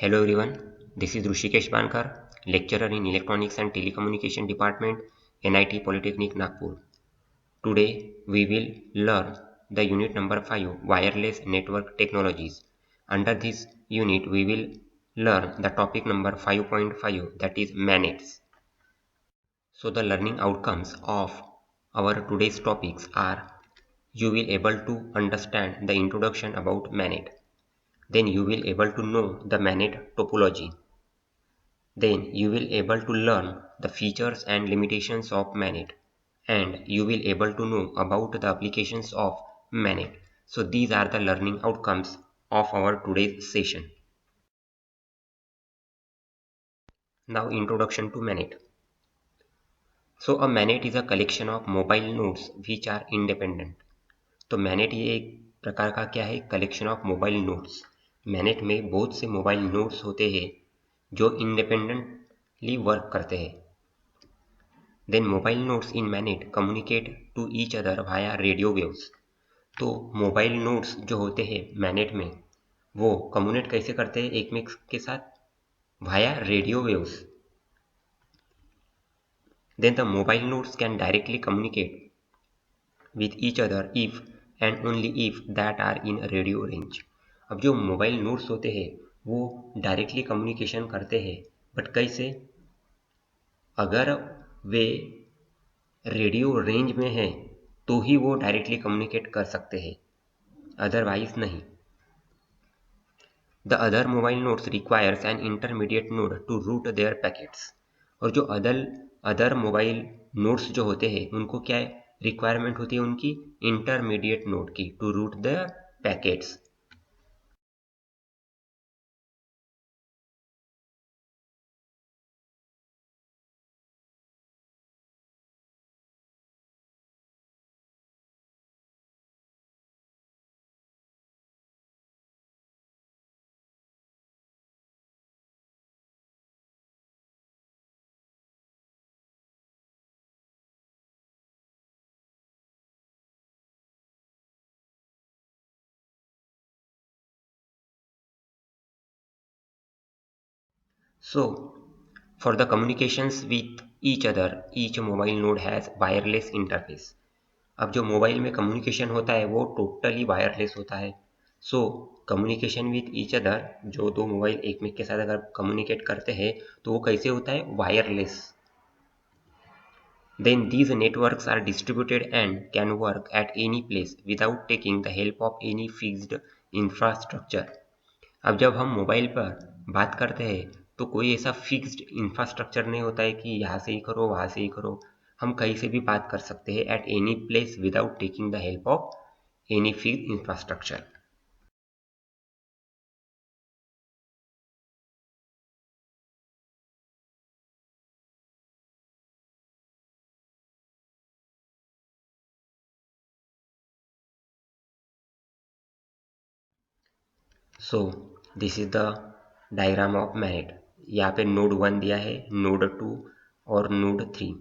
Hello everyone, this is Rushikesh Bankar, lecturer in Electronics and Telecommunication Department, NIT Polytechnic Nagpur. Today we will learn the unit number 5, Wireless Network Technologies. Under this unit we will learn the topic number 5.5, that is MANETs. So the learning outcomes of our today's topics are: you will able to understand the introduction about MANET. Then you will able to know the MANET topology. Then you will able to learn the features and limitations of MANET, and you will able to know about the applications of MANET. So these are the learning outcomes of our today's session. Now introduction to MANET. So a MANET is a collection of mobile nodes which are independent. तो MANET ये एक प्रकार का क्या है, collection of mobile nodes. MANET में बहुत से मोबाइल नोड्स होते हैं जो इंडिपेंडेंटली वर्क करते हैं. Then mobile nodes in MANET communicate to each other via radio waves. तो मोबाइल नोड्स जो होते हैं मैनेट में वो कम्युनिकेट कैसे करते हैं एक में के साथ? Via radio waves. Then the mobile nodes can directly communicate with each other if and only if that are in radio range. अब जो मोबाइल नोड्स होते हैं वो डायरेक्टली कम्युनिकेशन करते हैं, बट कैसे? अगर वे रेडियो रेंज में है तो ही वो डायरेक्टली कम्युनिकेट कर सकते हैं, अदरवाइज नहीं. The other mobile nodes requires an intermediate node to route their packets. और जो अदर मोबाइल नोड्स जो होते हैं उनको क्या रिक्वायरमेंट होती है? उनकी इंटरमीडिएट नोड की, to route the packets. So, for the communications with each other, each mobile node has wireless interface. अब जो मोबाइल में कम्युनिकेशन होता है वो टोटली वायरलेस होता है. So communication with each other, जो दो मोबाइल एक में के साथ अगर कम्युनिकेट करते हैं तो वो कैसे होता है? Wireless. Then these networks are distributed and can work at any place without taking the help of any fixed infrastructure. अब जब हम मोबाइल पर बात करते हैं तो कोई ऐसा फिक्स्ड इंफ्रास्ट्रक्चर नहीं होता है कि यहाँ से ही करो वहाँ से ही करो. हम कहीं से भी बात कर सकते हैं at any place without taking the help of any fixed infrastructure. So this is the diagram of MANET. यहाँ पे नोड 1 दिया है, नोड 2 और नोड 3.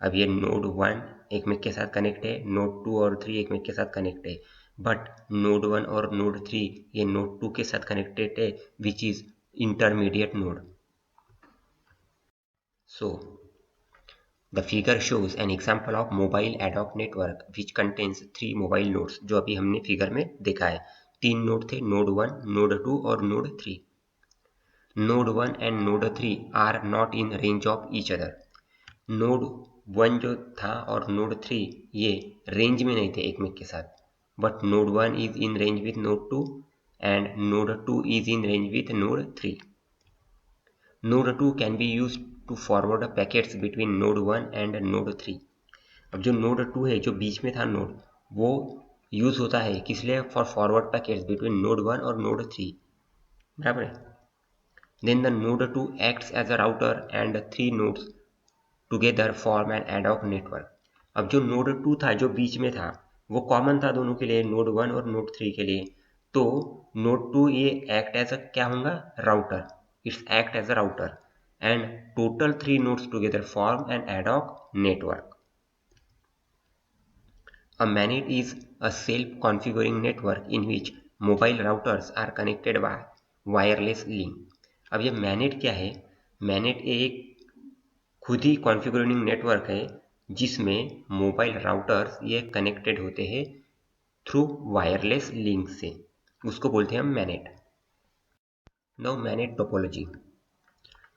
अब ये नोड 1 एक में के साथ कनेक्ट है, नोड 2 और 3 एक में के साथ कनेक्ट है, बट नोड 1 और नोड 3 ये नोड 2 के साथ कनेक्टेड है, which is intermediate node. So the figure shows an example of mobile ad hoc network which contains 3 mobile nodes. जो अभी हमने फिगर में देखा है, 3 नोड थे, नोड 1, नोड 2 और node 3. Node 1 and node 3 are not in range of each other. Node 1 जो था और नोड 3 ये रेंज में नहीं थे एक में के साथ, but node 1 is in range with node 2 and node 2 is in range with node 3. Node 2 can be use to forward packets between node 1 and node 3. अब जो नोड 2 है जो बीच में था नोड, वो यूज होता है किस लिए? For forward packets between node 1 और नोड 3. बराबर है. Then the node 2 acts as a router and 3 nodes together form an ad hoc network. अब जो नोड 2 था जो बीच में था वो कॉमन था दोनों के लिए, नोड 1 और नोड 3 के लिए. तो नोड 2 ये एक्ट एज अ क्या होगा? Router. It's act as a router and total 3 nodes together form an ad hoc network. A MANET is a self-configuring network in which mobile routers are connected by wireless link. अब ये MANET क्या है? MANET एक खुद ही configuring network है जिसमें mobile routers ये connected होते हैं थ्रू वायरलेस लिंक से, उसको बोलते हैं हम मैनेट। नाउ मैनेट टोपोलॉजी,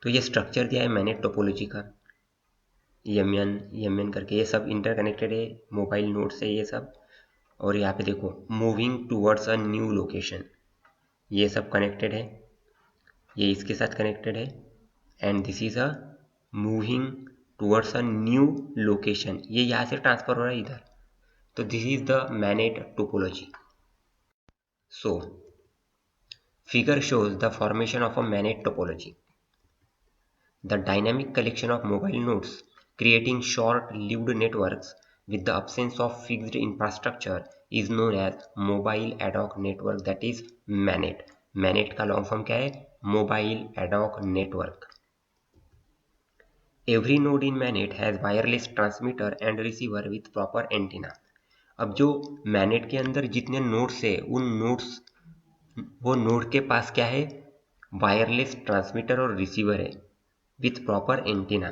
तो ये स्ट्रक्चर दिया है मैनेट टोपोलॉजी का, एम एन करके, ये सब इंटरकनेक्टेड है, मोबाइल नोड से ये सब। और यहाँ पे देखो moving towards a new location, ये सब कनेक्टेड है, ये इसके साथ कनेक्टेड है, and this is a moving towards a new location, ये यहाँ से ट्रांसफर हो रहा है इधर, तो this is the MANET topology. So figure shows the formation of a MANET topology. The dynamic collection of mobile nodes creating short-lived networks with the absence of fixed infrastructure is known as mobile ad hoc network, that is MANET. MANET का long form क्या है? Mobile ad hoc network. Every node in MANET has wireless transmitter and receiver with proper antenna. अब जो MANET के अंदर जितने nodes है उन नोड्स, वो नोड के पास क्या है? वायरलेस ट्रांसमीटर और रिसीवर है विथ प्रॉपर एंटीना,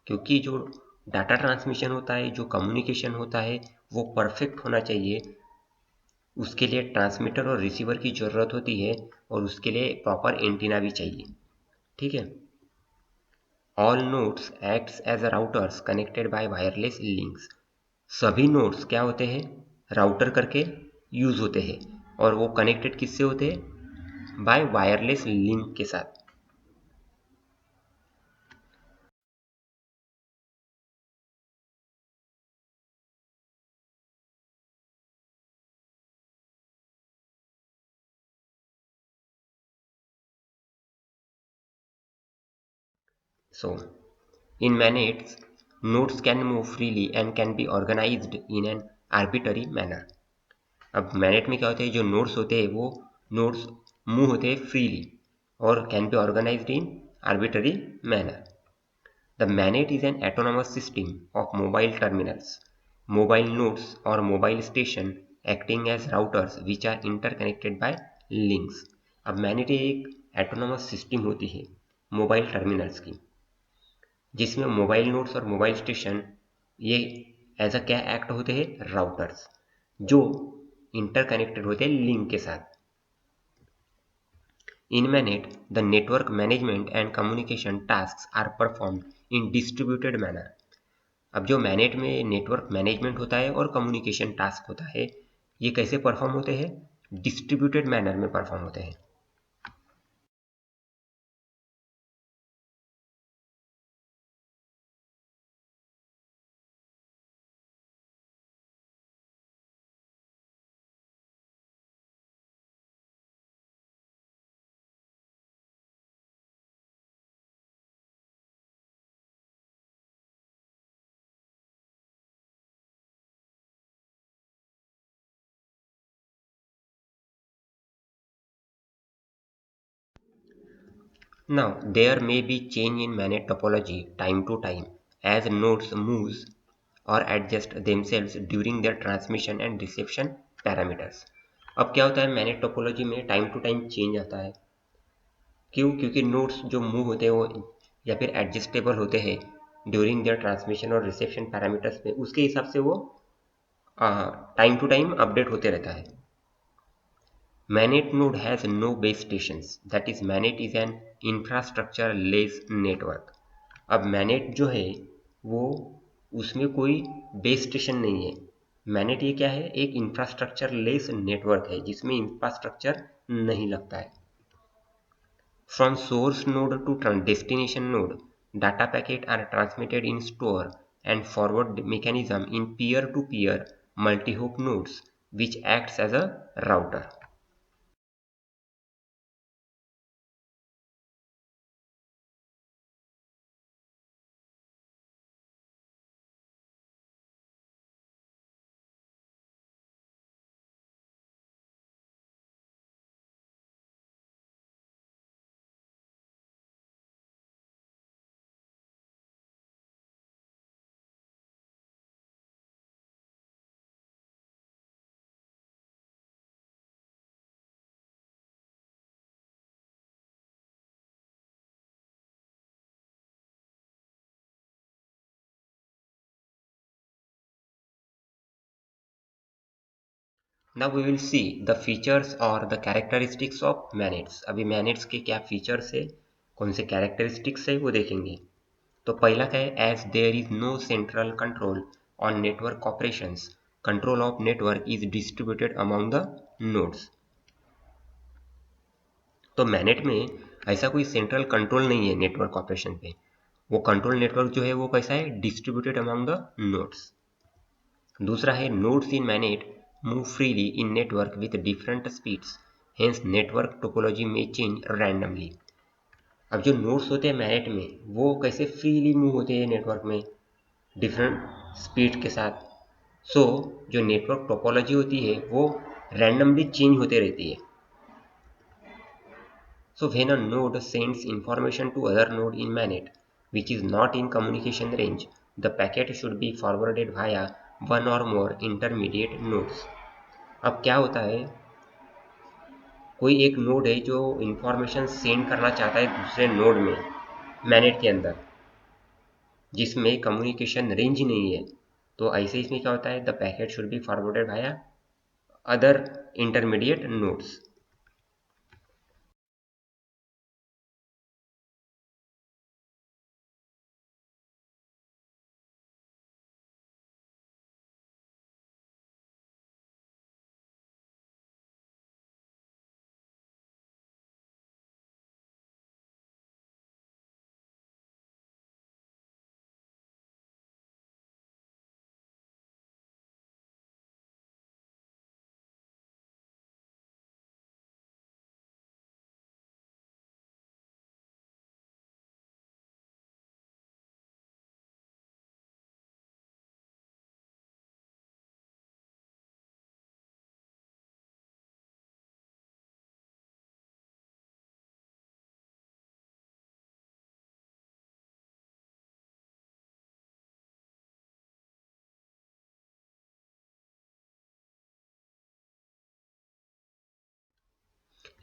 क्योंकि जो डाटा ट्रांसमिशन होता है, जो कम्युनिकेशन होता है, वो परफेक्ट होना चाहिए। उसके लिए ट्रांसमीटर और रिसीवर की ज़रूरत होती है और उसके लिए प्रॉपर एंटीना भी चाहिए। ठीक है। All nodes acts as routers connected by wireless links, सभी नोड्स क्या होते हैं? राउटर करके यूज होते हैं, और वो कनेक्टेड किससे होते हैं? बाय वायरलेस लिंक के साथ। So in MANETs, nodes can move freely and can be organized in an arbitrary manner. अब मैनेट में क्या होता है? जो नोड्स होते हैं वो नोड्स मूव होते हैं फ्रीली और can be organized in arbitrary manner. The MANET is an autonomous system of mobile terminals, mobile nodes और mobile station acting as routers which are interconnected by links. अब MANET एक autonomous system होती है mobile terminals की, जिसमें mobile nodes और mobile station ये as a क्या एक्ट होते हैं? राउटर्स, जो इंटरकनेक्टेड होते हैं लिंक के साथ। In MANET the network management and communication tasks are performed in distributed manner. अब जो मैनेट में नेटवर्क मैनेजमेंट होता है और कम्युनिकेशन टास्क होता है, ये कैसे परफॉर्म होते हैं? डिस्ट्रीब्यूटेड मैनर में परफॉर्म होते हैं। Now, there may be change in MANET topology time to time as nodes moves or adjust themselves during their transmission and reception parameters. अब क्या होता है मैनेट टोपोलॉजी में? टाइम टू टाइम चेंज आता है। क्यों? क्योंकि नोड्स जो मूव होते हैं वो या फिर एडजस्टेबल होते हैं ड्यूरिंग देयर ट्रांसमिशन और रिसेप्शन पैरामीटर्स में, उसके हिसाब से वो टाइम टू टाइम अपडेट होते रहता है। MANET node has no base stations, that is MANET is an infrastructure less network. अब MANET जो है वो उसमें कोई बेस स्टेशन नहीं है। MANET ये क्या है? एक इंफ्रास्ट्रक्चर लेस नेटवर्क है जिसमें इंफ्रास्ट्रक्चर नहीं लगता है। From source node to destination node, data packets are transmitted in store and forward mechanism in peer-to-peer multi-hop nodes, which acts as a router. Now we will see the features और the characteristics of MANETs. अभी MANETs के क्या features है, कौन से characteristics है वो देखेंगे। तो पहला क्या है, as there is no central control on network operations, control of network is distributed among the nodes. तो मैनेट में ऐसा कोई सेंट्रल कंट्रोल नहीं है नेटवर्क ऑपरेशन पे, वो कंट्रोल नेटवर्क जो है वो कैसा है, डिस्ट्रीब्यूटेड अमंग द नोड्स। दूसरा है, nodes in MANET move freely in network with different speeds, hence network topology में चेंज रैंडमली। अब जो नोड्स होते हैं मैनेट में वो कैसे फ्रीली मूव होते हैं नेटवर्क में डिफरेंट स्पीड के साथ। सो जो नेटवर्क टोपोलॉजी होती है वो रैंडमली चेंज होते रहती है। So when a node sends information to other node in MANET which is not in communication range, the packet should be forwarded via one or more intermediate nodes। अब क्या होता है, कोई एक नोड है जो इंफॉर्मेशन सेंड करना चाहता है दूसरे नोड में मैनेट के अंदर, जिसमें कम्युनिकेशन रेंज नहीं है, तो ऐसे इसमें क्या होता है, the packet should be forwarded Bhaya other intermediate nodes.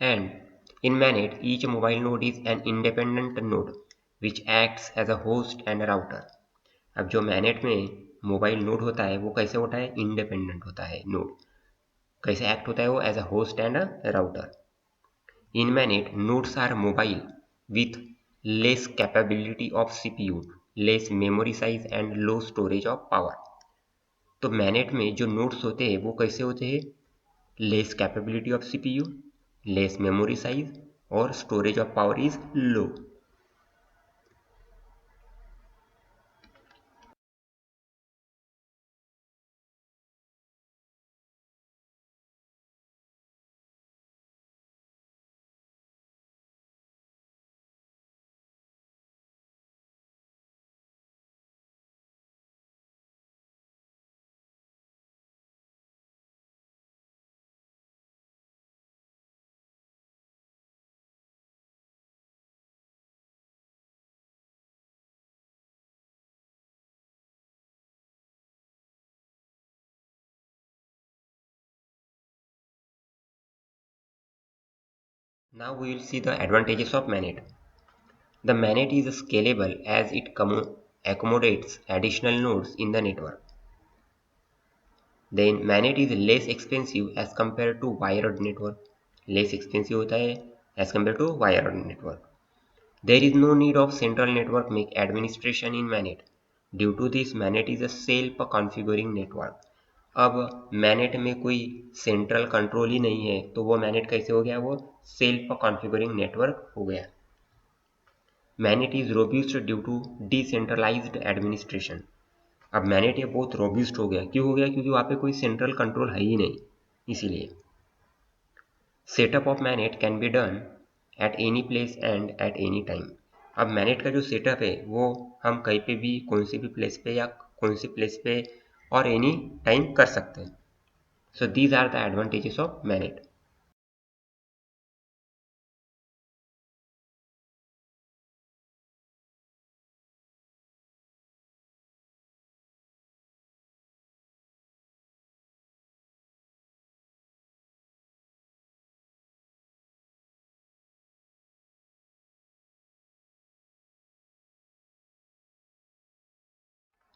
And in MANET, each mobile node is an independent node which acts as a host and a router। अब जो मैनेट में मोबाइल नोड होता है वो कैसे होता है, इंडिपेंडेंट होता है नोड। कैसे एक्ट होता है वो, as a host and a router. In MANET nodes are mobile with less capability of CPU, less memory size and low storage of power. तो मैनेट में जो नोड्स होते हैं वो कैसे होते हैं, less capability of CPU, less memory size और storage of power is low. Now we will see the advantages of MANET. The MANET is scalable as it accommodates additional nodes in the network. Then MANET is less expensive as compared to wired network. Less expensive होता है as compared to wired network. There is no need of central network make administration in MANET. Due to this, MANET is a self-configuring network. अब MANET में कोई central control ही नहीं है तो वो MANET कैसे हो गया, वो सेल्फ कॉन्फ़िगरिंग नेटवर्क हो गया। MANET is robust due to decentralised administration. अब मैनेट ये बहुत रोब्यूस्ट हो गया, क्यों हो गया, क्योंकि वहाँ पे कोई सेंट्रल कंट्रोल है ही नहीं, इसीलिए। Setup of MANET can be done at any place and at any time. अब मैनेट का जो सेटअप है वो हम कहीं पे भी, कौन सी भी प्लेस पे या कौन सी प्लेस पे और एनी टाइम कर सकते हैं। So these are the advantages of MANET.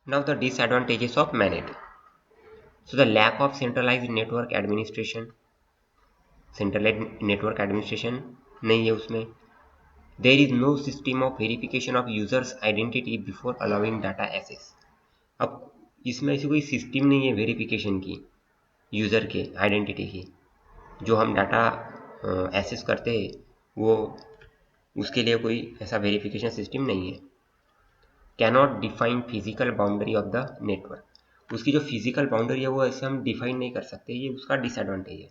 Now the disadvantages of MANET. So the lack of centralized network administration, centralize network administration नहीं है उसमें. There is no system of verification of users identity before allowing data access. अब इसमें ऐसी कोई system नहीं है verification की यूज़र के आइडेंटिटी की. जो हम डाटा एक्सेस करते हैं वो उसके लिए कोई ऐसा वेरिफिकेशन सिस्टम नहीं है. Cannot define physical boundary of the network. उसकी जो फिजिकल बाउंड्री है वो ऐसे हम डिफाइन नहीं कर सकते, ये उसका डिसएडवांटेज है.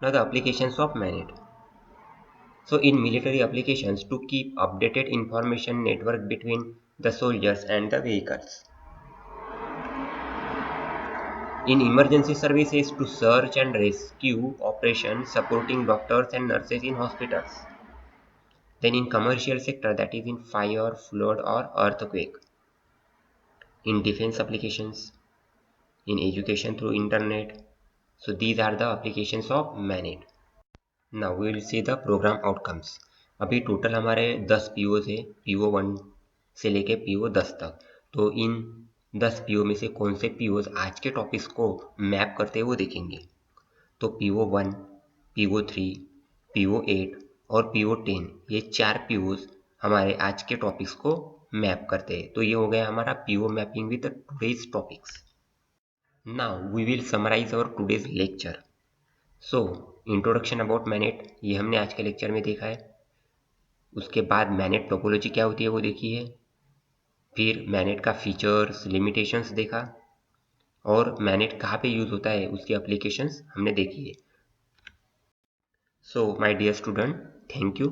Now the applications of MANET. So in military applications, to keep updated information network between the soldiers and the vehicles. In emergency services, to search and rescue operations supporting doctors and nurses in hospitals. Then in commercial sector, that is in fire, flood or earthquake. In defense applications, in education through internet. So these are the applications of MANET. Now we will see the program outcomes. अभी total हमारे 10 PO थे, PO1 से लेके PO10 तक. तो इन 10 PO में से कौन से पीओज आज के टॉपिक्स को मैप करते हैं वो देखेंगे. तो PO1, PO3, PO8 और PO10 ये 4 पीओज हमारे आज के टॉपिक्स को मैप करते हैं. तो ये हो गया हमारा PO mapping with today's topics. Now we will summarize our today's lecture. So introduction about MANET ये हमने आज के लेक्चर में देखा है. उसके बाद मैनेट टोपोलॉजी क्या होती है वो देखी है. फिर मैनेट का फीचर्स, लिमिटेशंस देखा. और मैनेट कहाँ पे यूज़ होता है उसकी एप्लीकेशंस हमने देखी है. So my dear student, thank you.